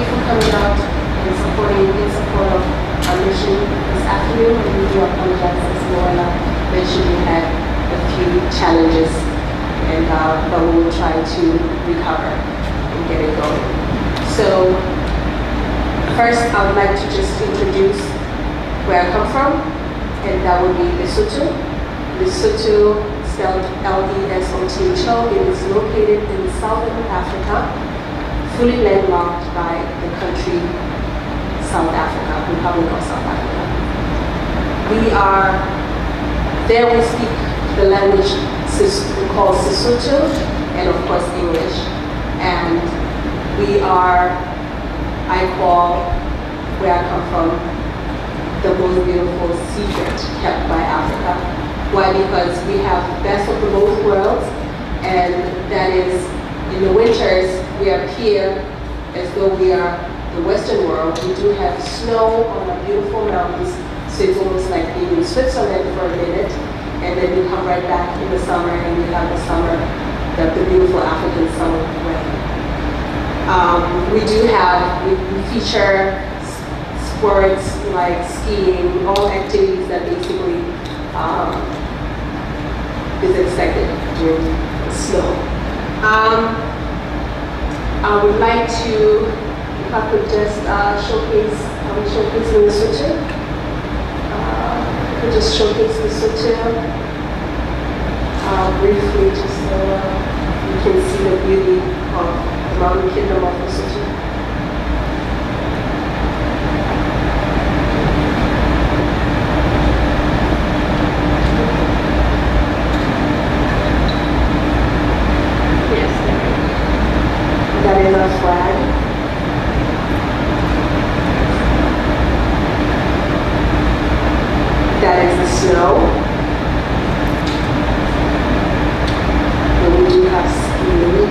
you for coming out and supporting in support of our mission this afternoon. And we do apologize, as Lualaba mentioned, we had a few challenges, and but we will try to recover and get it going. So first, I would like to just introduce where I come from, and that would be Lesotho. Lesotho, spelled L-E-S-O-T-H-O, it is located in southern Africa, fully landlocked by the country South Africa, Republic of South Africa. There we speak the language we call Sesotho, and of course English. And I call where I come from the most beautiful secret kept by Africa. Why? Because we have best of the both worlds, and that is, in the winters, we appear as though we are the Western world. We do have snow on our beautiful mountains, so it's almost like being in Switzerland for a minute, and then we come right back in the summer, and we have the summer, the beautiful African summer weather. We feature sports like skiing, all activities that basically is expected during snow. I would like to, if I could just showcase Lesotho. I could just showcase Lesotho briefly, just so you can see the beauty of the mountain kingdom of Lesotho. That is our flag. That is the snow. And we do have skiing.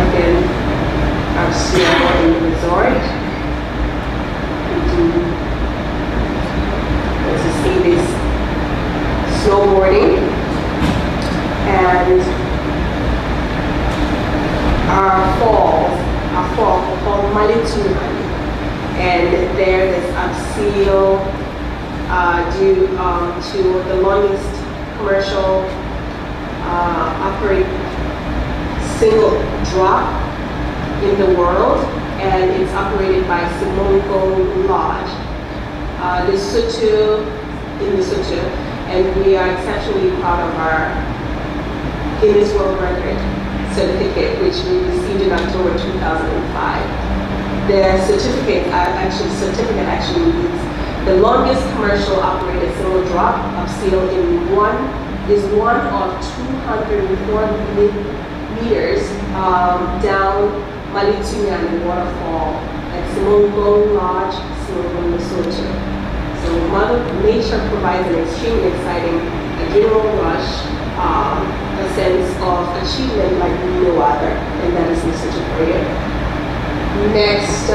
Again, our snowboarding resort. This snowboarding, and our falls called Malitumani, and there is Upseal due to the longest commercial operate single drop in the world, and it's operated by Simongo Lodge. Lesotho, and we are exceptionally proud of our Guinness World Record certificate, which we received in October 2005. The certificate actually means the longest commercial operated single drop of seal is one of 204 meters down Malitumani waterfall at Simongo Lodge, Simongo, Lesotho. So Mother Nature provides an extremely exciting adrenaline rush, a sense of achievement like no other, and that is Lesotho for you. Next, I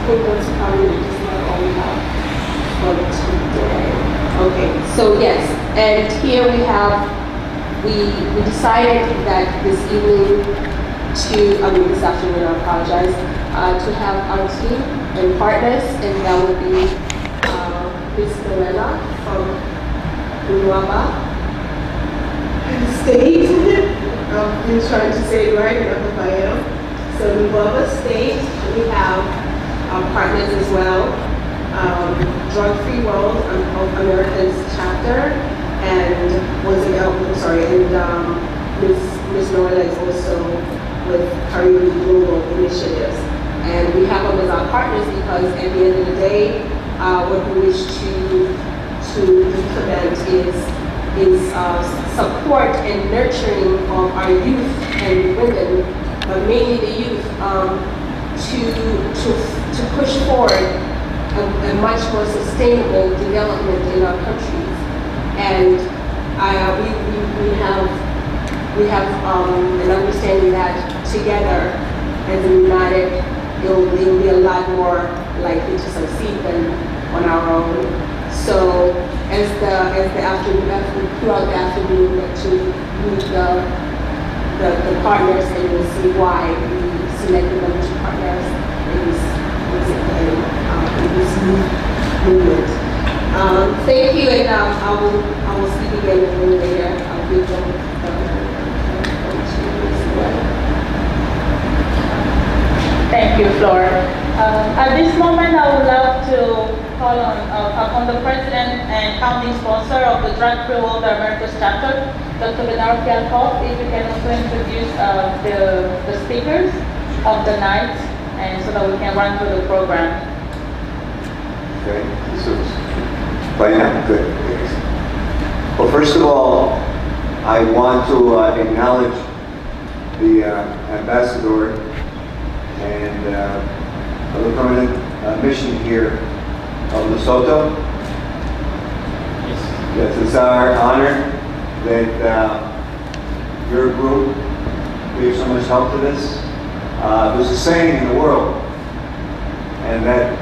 think that's probably just not all we have for today. Okay, so yes, and here we decided that this evening this afternoon, I apologize, to have our team and partners, and that would be Miss Lualaba from Lualaba State. I've been trying to say it right, not if I am. So Lualaba State, we have our partners as well. Drug Free World of America's chapter, and Ms. Norla is also with Karibu Global Initiatives. And we have them as our partners because at the end of the day, what we wish to implement is support and nurturing of our youth and women, but mainly the youth, to push forward a much more sustainable development in our countries. And we have an understanding that together, as a united, they'll be a lot more likely to succeed than on our own. So the afternoon, throughout the afternoon, to meet the partners, and you'll see why we selected them as partners in this movement. Thank you, and I will speak again a little later. I'll give them Thank you, Flora. At this moment, I would love to call on the president and founding sponsor of the Drug-Free World Americas chapter, Dr. Bernard Pialkov, if you can also introduce the speakers of the night, and so that we can run through the program. Okay, so by now, good. Well, first of all, I want to acknowledge the ambassador and of the permanent mission here of Lesotho. Yes, it's our honor that your group gave so much help to this. There's a saying in the world, and that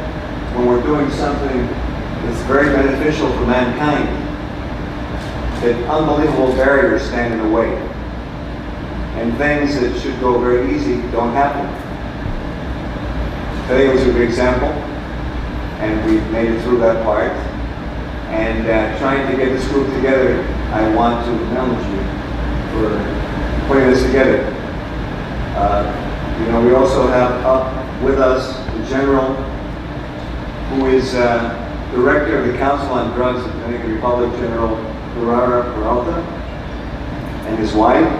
when we're doing something that's very beneficial for mankind, that unbelievable barriers stand in the way, and things that should go very easy don't happen. Today was a good example, and we've made it through that part. And trying to get this group together, I want to acknowledge you for putting this together. We also have up with us the General, who is Director of the Council on Drugs of the Dominican Republic, General Peralta, and his wife.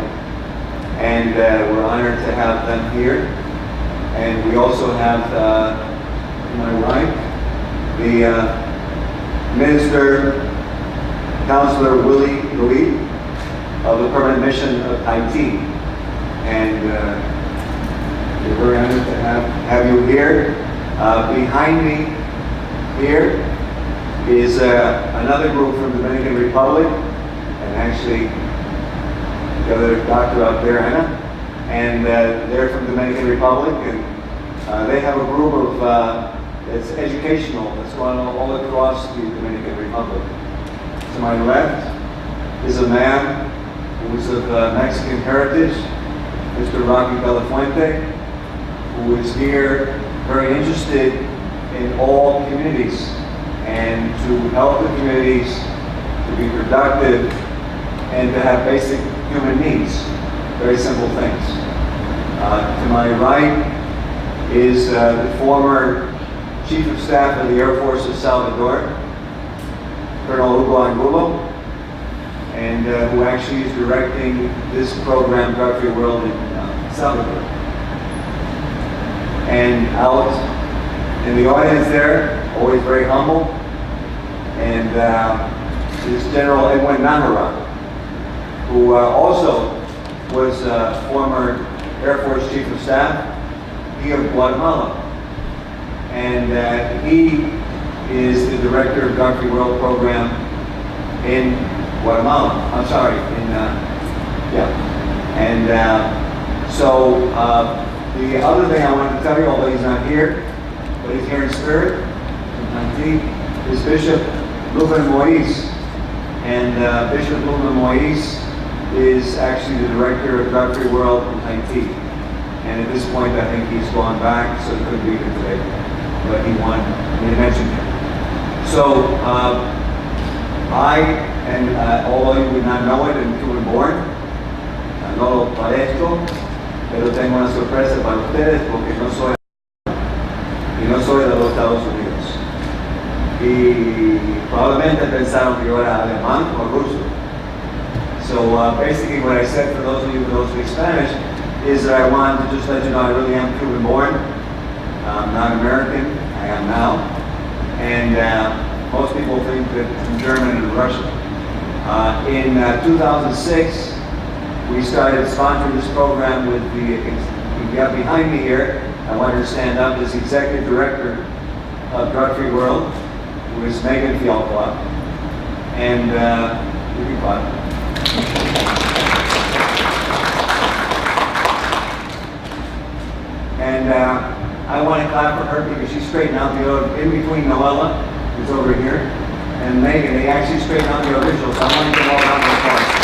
And we're honored to have them here. And we also have, to my right, the Minister, Councilor Willie Louis of the Permanent Mission of Haiti. And we're very honored to have you here. Behind me here is another group from the Dominican Republic, and actually the other doctor out there, Anna. And they're from the Dominican Republic, and they have a group of it's educational that's going all across the Dominican Republic. To my left is a man who is of Mexican heritage, Mr. Rocky Belafuente, who is here very interested in all communities and to help the communities to be productive and to have basic human needs. Very simple things. To my right is the former Chief of Staff of the Air Force of Salvador, Colonel Hugo Angulo, and who actually is directing this program, Drug-Free World, in Salvador. And out in the audience there, always very humble, and is General Edwin Nahara, who also was former Air Force Chief of Staff, he of Guatemala. And he is the Director of Drug-Free World Program in Guatemala. I'm sorry, so the other thing I wanted to tell you, although he's not here, but he's here in spirit, is Bishop Luven Moise. And Bishop Luven Moise is actually the Director of Drug-Free World in Haiti. And at this point, I think he's gone back, so he couldn't be here today. But he wanted me to mention him. So, I, and although you would not know it and you were born, no lo parezco, pero tengo una sorpresa para ustedes porque no soy de los Estados Unidos. Y probablemente pensaron que yo era alemán o ruso. So basically what I said for those of you who don't speak Spanish is that I wanted to just let you know I really am Cuban born. I'm not American, I am now. And most people think that I'm German and Russian. In 2006, we started sponsoring this program with you got behind me here, I want her to stand up, is Executive Director of Drug-Free World, who is Megan Fialkova. And you can clap. And I want to clap for her because she straightened out the in between Noella, who's over here, and Megan. They actually straightened out the original, so I want to give all round of applause.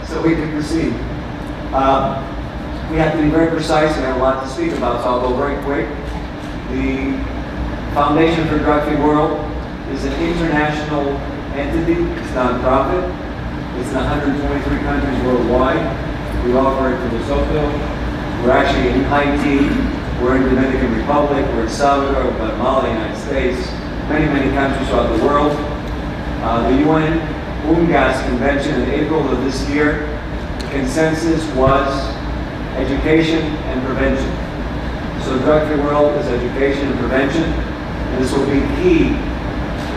So we can proceed. We have to be very precise. We have a lot to speak about, so I'll go very quick. The Foundation for Drug-Free World is an international entity. It's non-profit. It's in 123 countries worldwide. We operate from Lesotho. We're actually in Haiti. We're in Dominican Republic. We're in Salvador, Guatemala, United States, many, many countries throughout the world. The UN UNODC convention in April of this year, the consensus was education and prevention. So Drug-Free World is education and prevention, and this will be key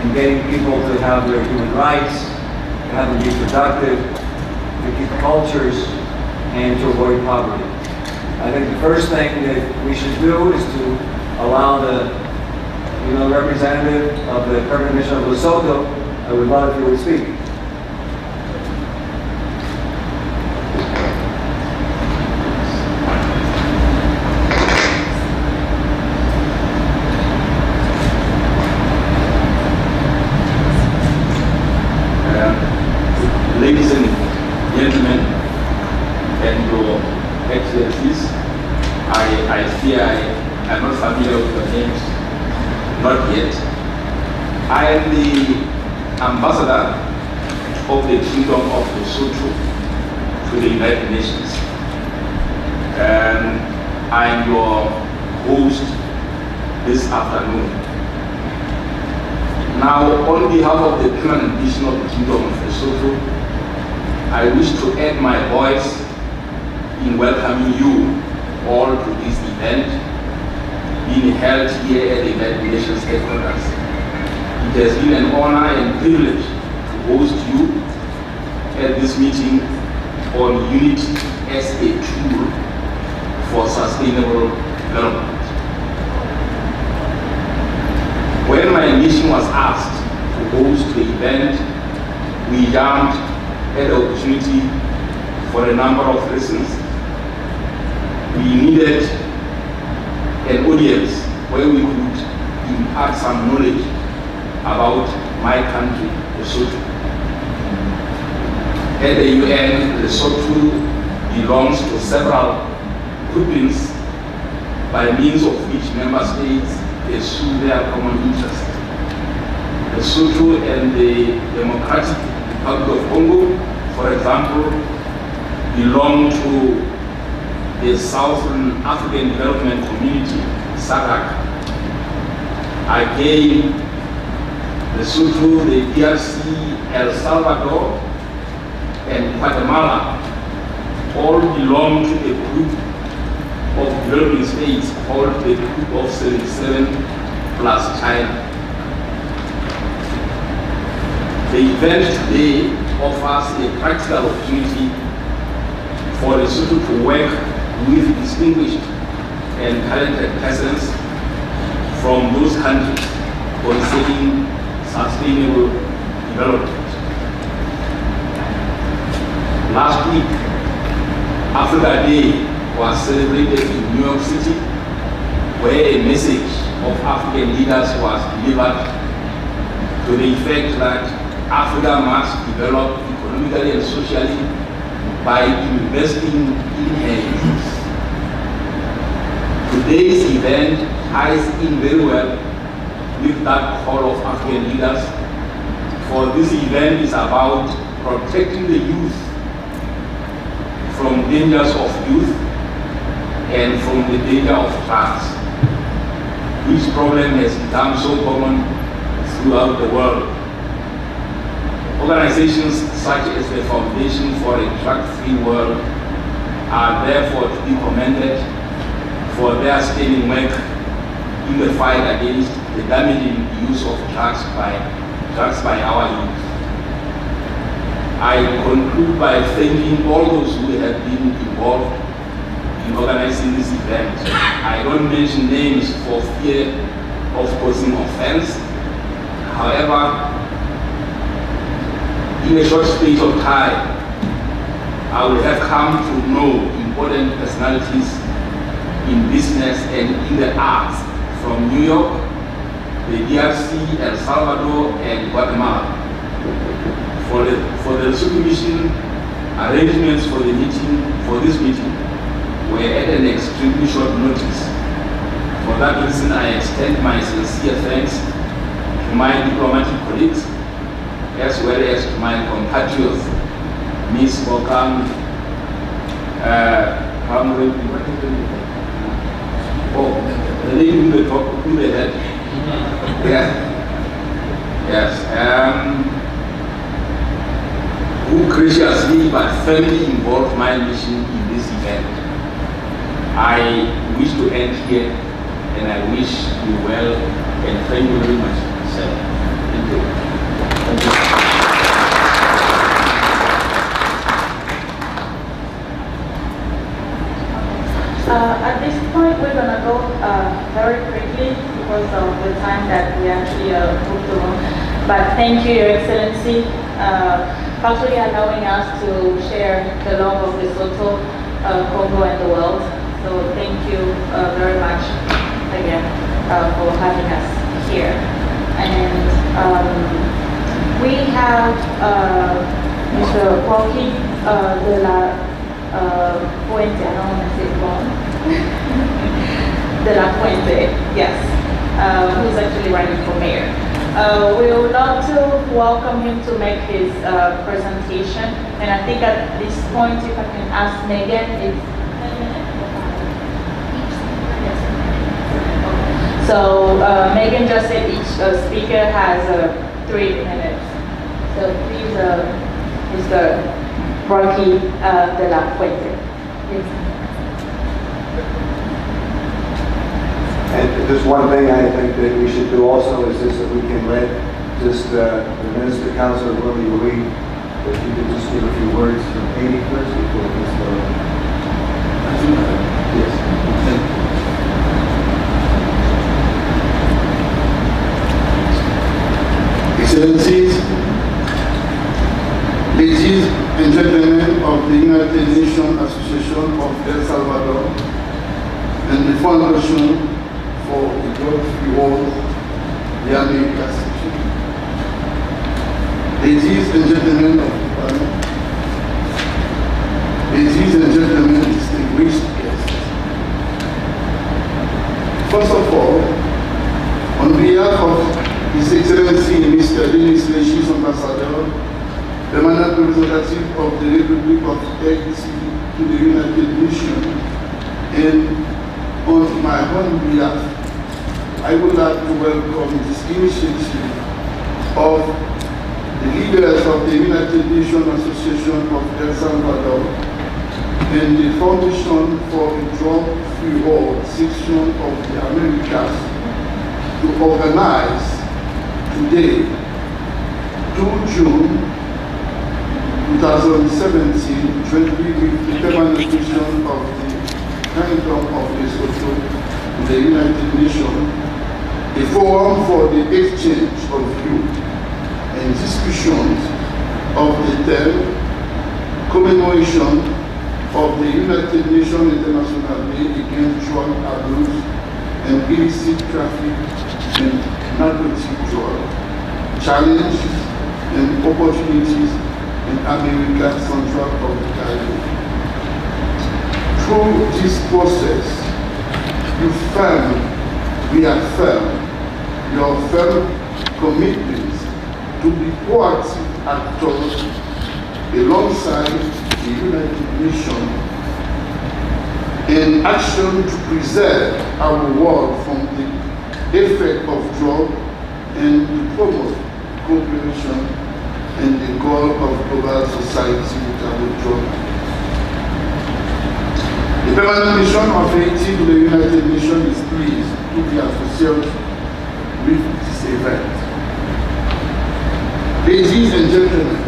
in getting people to have their human rights, to have them be productive, to keep cultures, and to avoid poverty. I think the first thing that we should do is to allow the representative of the Permanent Mission of Lesotho, I would love if you would speak. Ladies and gentlemen, and your excellencies, I fear I am not familiar with your names, not yet. I am the ambassador of the Kingdom of Lesotho to the United Nations. I am your host this afternoon. Now, on behalf of the Permanent Mission of the Kingdom of Lesotho, I wish to add my voice in welcoming you all to this event being held here at the United Nations headquarters. It has been an honor and privilege to host you at this meeting on unity as a tool for sustainable development. When my mission was asked to host the event, we jumped at the opportunity for a number of reasons. We needed an audience where we could impart some knowledge about my country, Lesotho. At the UN, Lesotho belongs to several groupings by means of which member states pursue their common interests. Lesotho and the Democratic Republic of Congo, for example, belong to the Southern African Development Community, SADC. Again, Lesotho, the DRC, El Salvador, and Guatemala all belong to a group of developing states called the Group of 77 plus China. The event today offers a practical opportunity for Lesotho to work with distinguished and talented persons from those countries concerning sustainable development. Last week, Africa Day was celebrated in New York City, where a message of African leaders was delivered to the effect that Africa must develop economically and socially by investing in her youth. Today's event ties in very well with that call of African leaders, for this event is about protecting the youth from dangers of youth and from the danger of drugs, which problem has become so common throughout the world. Organizations such as the Foundation for a Drug-Free World are therefore to be commended for their standing work in the fight against the damaging use of drugs by our youth. I conclude by thanking all those who have been involved in organizing this event. I don't mention names for fear of causing offense. However, in a short space of time, I will have come to know important personalities in business and in the arts from New York, the DRC, El Salvador, and Guatemala. For the Lesotho mission, arrangements for this meeting were at an extremely short notice. For that reason, I extend my sincere thanks to my diplomatic colleagues, as well as to my compatriots, Ms. Bokam, the lady who they had. Yes. Who graciously but firmly involved my mission in this event. I wish to end here, and I wish you well, and thank you very much, sir. Thank you. Thank you. At this point, we're going to go very quickly because of the time that we actually moved along. But thank you, Your Excellency, actually allowing us to share the love of Lesotho, Congo, and the world. So thank you very much again for having us here. And we have Mr. Kwaki de la Puente, I don't want to say it wrong. De la Puente, yes, who's actually running for mayor. We would love to welcome him to make his presentation. And I think at this point, if I can ask Megan, it's 10 minutes? Yes. So Megan just said each speaker has 3 minutes. So please, Mr. Rocky de la Puente. And just one thing I think that we should do also is this, that we can let just the Minister Councilor Willie Louis, if you could just give a few words from Haiti first before we start. Yes. Excellencies, ladies and gentlemen of the United Nations Association of El Salvador and the Foundation for the Drug-Free World, the Americas section. Ladies and gentlemen of the Parliament, ladies and gentlemen, distinguished guests. First of all, on behalf of His Excellency Mr. Denis Lechis, Ambassador, Permanent Representative of the Republic of Haiti to the United Nations, and on my own behalf, I would like to welcome this initiative of the leaders of the United Nations Association of El Salvador and the Foundation for the Drug-Free World section of the Americas to organize today, 2 June 2017, jointly with the Permanent Mission of the Kingdom of Lesotho in the United Nations, a forum for the exchange of views and discussions of the 10th commemoration of the United Nations International Day Against Drug Abuse and Illicit Trafficking and Narcotic Drugs, Challenges and Opportunities in America Central of the Karibu. Through this process, you firmly reaffirm your firm commitment to be proactive actors alongside the United Nations in action to preserve our world from the effect of drug and to promote cooperation and the goal of global society without drug. The Permanent Mission of Haiti to the United Nations is pleased to be associated with this event. Ladies and gentlemen,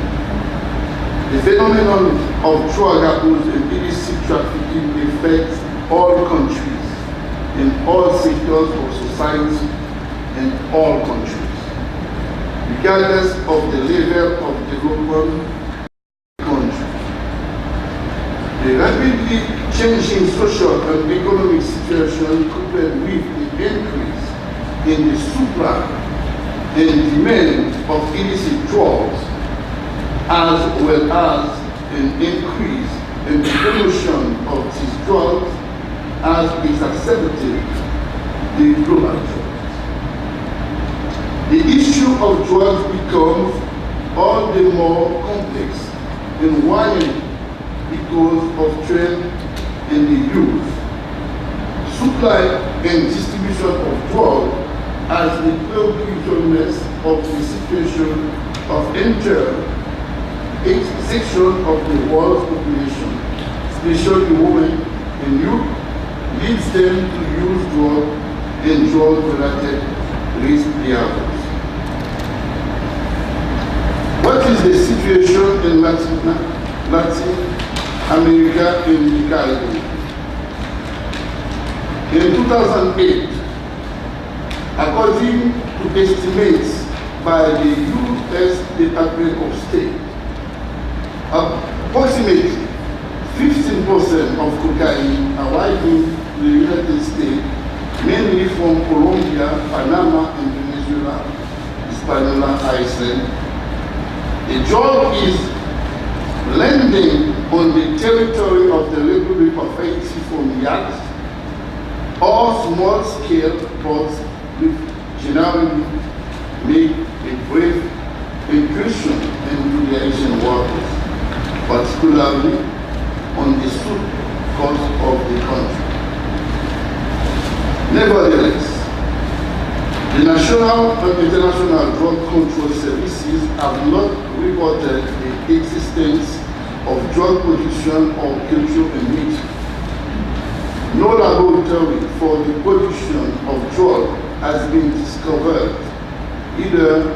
the phenomenon of drug abuse and illicit trafficking affects all countries in all sectors of society and all countries, regardless of the level of development country. The rapidly changing social and economic situation coupled with the increase in the supply and demand of illicit drugs, as well as an increase in the promotion of these drugs as is accepted the global drugs. The issue of drugs becomes all the more complex and widening because of trend in the use, supply and distribution of drugs as the preoccupations of the situation of entire section of the world's population, especially women and youth, leads them to use drugs and drug-related risk behaviors. What is the situation in Latin America and the Karibu? In 2008, according to estimates by the U.S. Department of State, approximately 15% of cocaine arriving in the United States, mainly from Colombia, Panama, Indonesia, Hispaniola, Iceland. The drug is landing on the territory of the Republic of Haiti from yachts or small-scale boats which generally make a brief incursion into the Asian waters, particularly on the south coast of the country. Nevertheless, the national and international drug control services have not reported the existence of drug production or culture in nature. No laboratory for the production of drug has been discovered either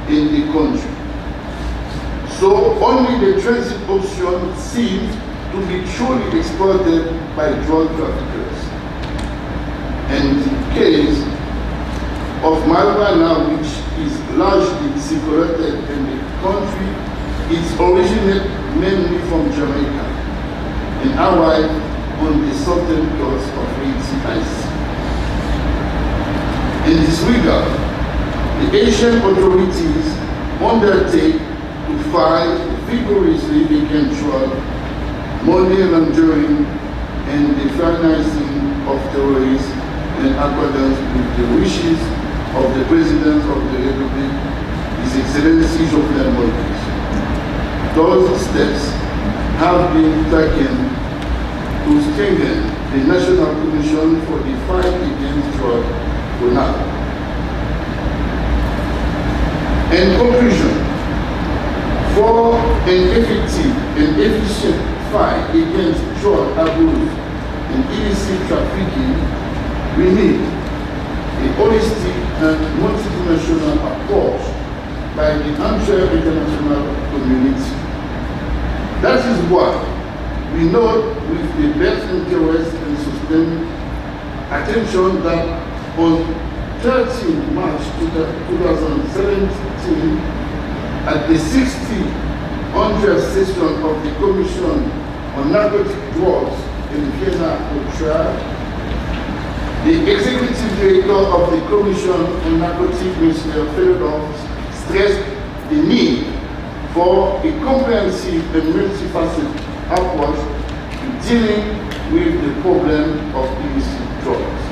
in the country. So only the transit option seems to be truly exploited by drug traffickers. And the case of marijuana, which is largely circulated in the country, is originated mainly from Jamaica and arrived on the southern coast of Haiti. In this regard, the Asian authorities undertake to fight vigorously against drug, money laundering, and the financing of terrorists in accordance with the wishes of the President of the Republic, His Excellency Jovenel Moïse. Those steps have been taken to strengthen the National Commission for the Fight Against Drug, UNODC. In conclusion, for an effective and efficient fight against drug abuse and illicit trafficking, we need a holistic and multidimensional approach by the entire international community. That is why we note with the best interest and sustained attention that on 13 March 2017, at the 60th session of the Commission on Narcotic Drugs in Vienna, Couture, the Executive Director of the Commission on Narcotic, Mr. Fedorov, stressed the need for a comprehensive and multifaceted approach to dealing with the problem of illicit drugs.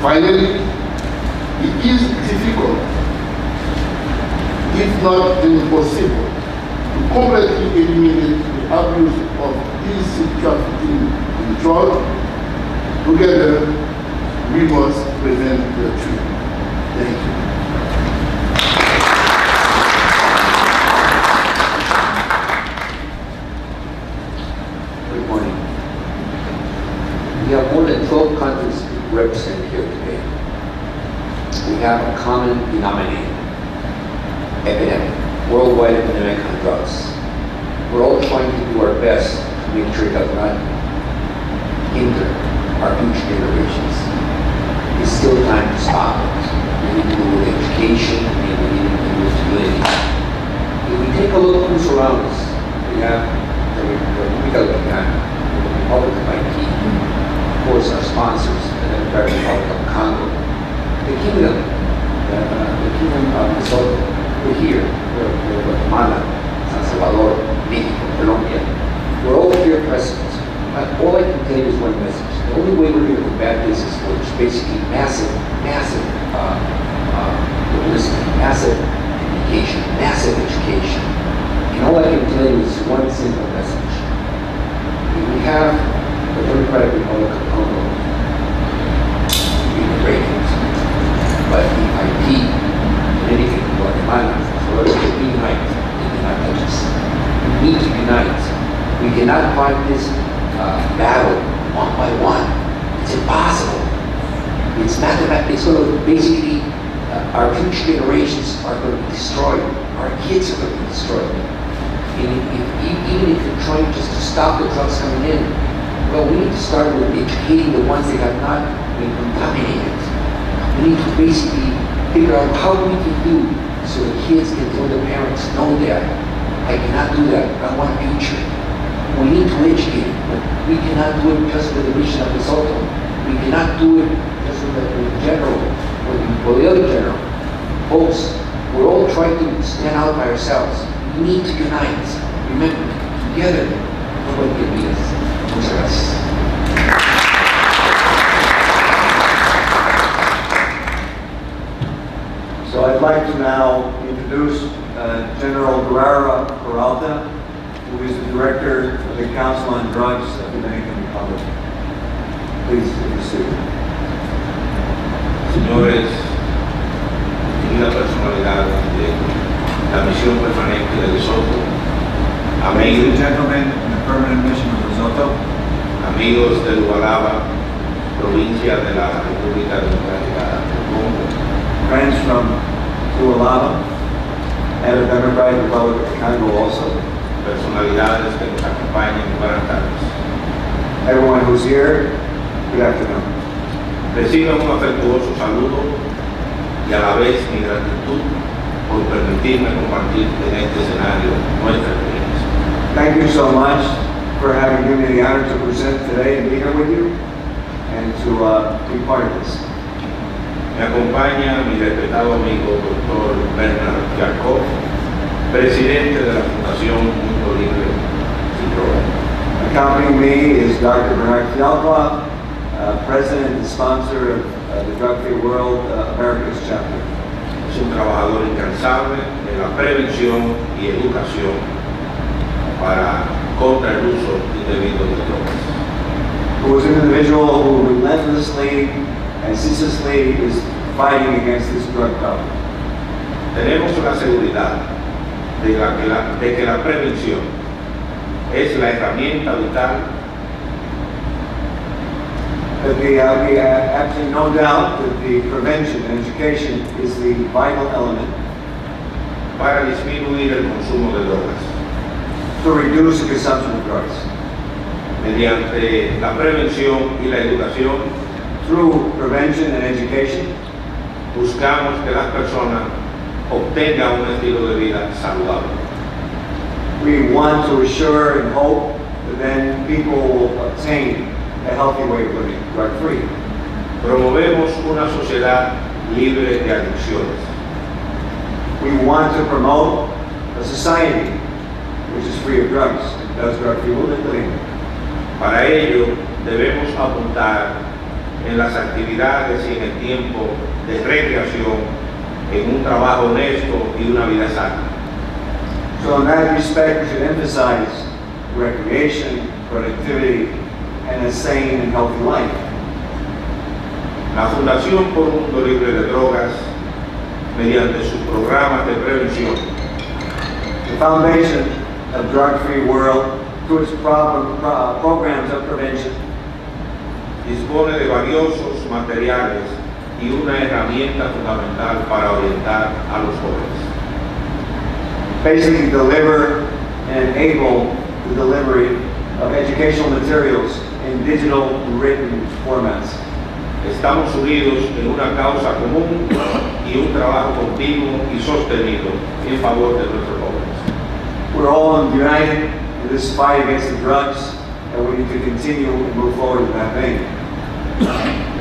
Finally, it is difficult, if not impossible, to completely eliminate the abuse of illicit trafficking in drugs. Together, we must prevent the truth. Thank you. Good morning. We have more than 12 countries represented here today. We have a common denominator, epidemic, worldwide epidemic on drugs. We're all trying to do our best to make sure it does not hinder our future generations. It's still time to stop it. We need to do with education, and we need to do with unity. If we take a look who's around us, we have the Republic of Ghana, the Republic of Haiti, of course our sponsors, the Democratic Republic of Congo, Lesotho. We're here. We're Guatemala, San Salvador, Mexico, Colombia. We're all here present. All I can tell you is one message. The only way we're going to combat this is for basically massive publicity, massive education, And all I can tell you is one simple message. We have the Democratic Republic of Congo integrated, but the IP and anything in Guatemala, for us to unite, they cannot touch us. We need to unite. We cannot fight this battle one by one. It's impossible. It's mathematical. It's going to basically, our future generations are going to be destroyed. Our kids are going to be destroyed. And even if you're trying just to stop the drugs coming in, well, we need to start with educating the ones that have not been contaminated. We need to basically figure out how we can do so the kids can tell their parents, no, Dad, I cannot do that. I want a future. We need to educate, but we cannot do it just with the mission of Lesotho. We cannot do it just with the general, or the other general. Folks, we're all trying to stand out by ourselves. We need to unite. Remember, together, nobody can beat us. Muchas gracias. So I'd like to now introduce General Guerrera Peralta, who is the Director of the Council on Drugs of the Dominican Republic. Please be seated. Señores, distinguidas personalidades de la misión permanente de Lesotho, Ladies and amigos, gentlemen, in the permanent mission of Lesotho, amigos de Lualaba, provincia de la República Democrática del Congo, friends from Lualaba and the Democratic Republic of Congo also, personalidades que nos acompañan, buenas tardes. everyone who's here, good afternoon. Reciban un afectuoso saludo y a la vez mi gratitud por permitirme compartir en este escenario nuestra experiencia. Thank you so much for having given me the honor to present today and be here with you and to be part of this. Me acompaña mi respetado amigo Dr. Bernard Jacob, presidente de la Fundación Mundo Libre Sin Drogas. Accompanying me is Dr. Bernard Allflo, President and sponsor of the Drug Free World Americas chapter. Es un trabajador incansable de la prevención y educación contra el uso indebido de drogas. Who is an individual who relentlessly and ceaselessly is fighting against this drug problem. Tenemos la seguridad de que la prevención es la herramienta vital That we have absolutely no doubt that the prevention and education is the vital element para disminuir el consumo de drogas. to reduce the consumption of drugs. Mediante la prevención y la educación, Through prevention and education, buscamos que las personas obtengan un estilo de vida saludable. we want to assure and hope that then people will obtain a healthy way of living, drug-free. Promovemos una sociedad libre de adicciones. We want to promote a society which is free of drugs, and does drug-free living. Para ello, debemos apuntar en las actividades y en el tiempo de recreación, en un trabajo honesto y una vida sana. So in that respect, we should emphasize recreation, productivity, and a sane and healthy life. La Fundación por un Mundo Libre de Drogas, mediante sus programas de prevención, The foundation of Drug-Free World, through its programs of prevention, dispone de valiosos materiales y una herramienta fundamental para orientar a los jóvenes. basically deliver and enable the delivery of educational materials in digital written formats. Estamos unidos en una causa común y un trabajo continuo y sostenido en favor de nuestros jóvenes. We're all united in this fight against the drugs, and we need to continue and move forward in that vein.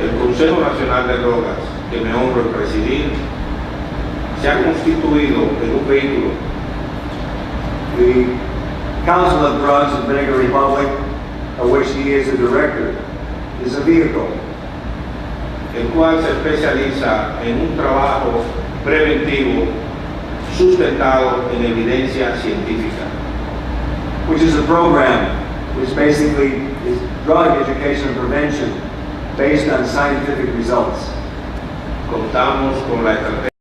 El Consejo Nacional de Drogas, que me honro en presidir, se ha constituido en un vehículo. The Council of Drugs of Dominican Republic, of which he is the director, is a vehicle el cual se especializa en un trabajo preventivo sustentado en evidencia científica, which is a program which basically is drug education and prevention based on scientific results. Contamos con la estrategia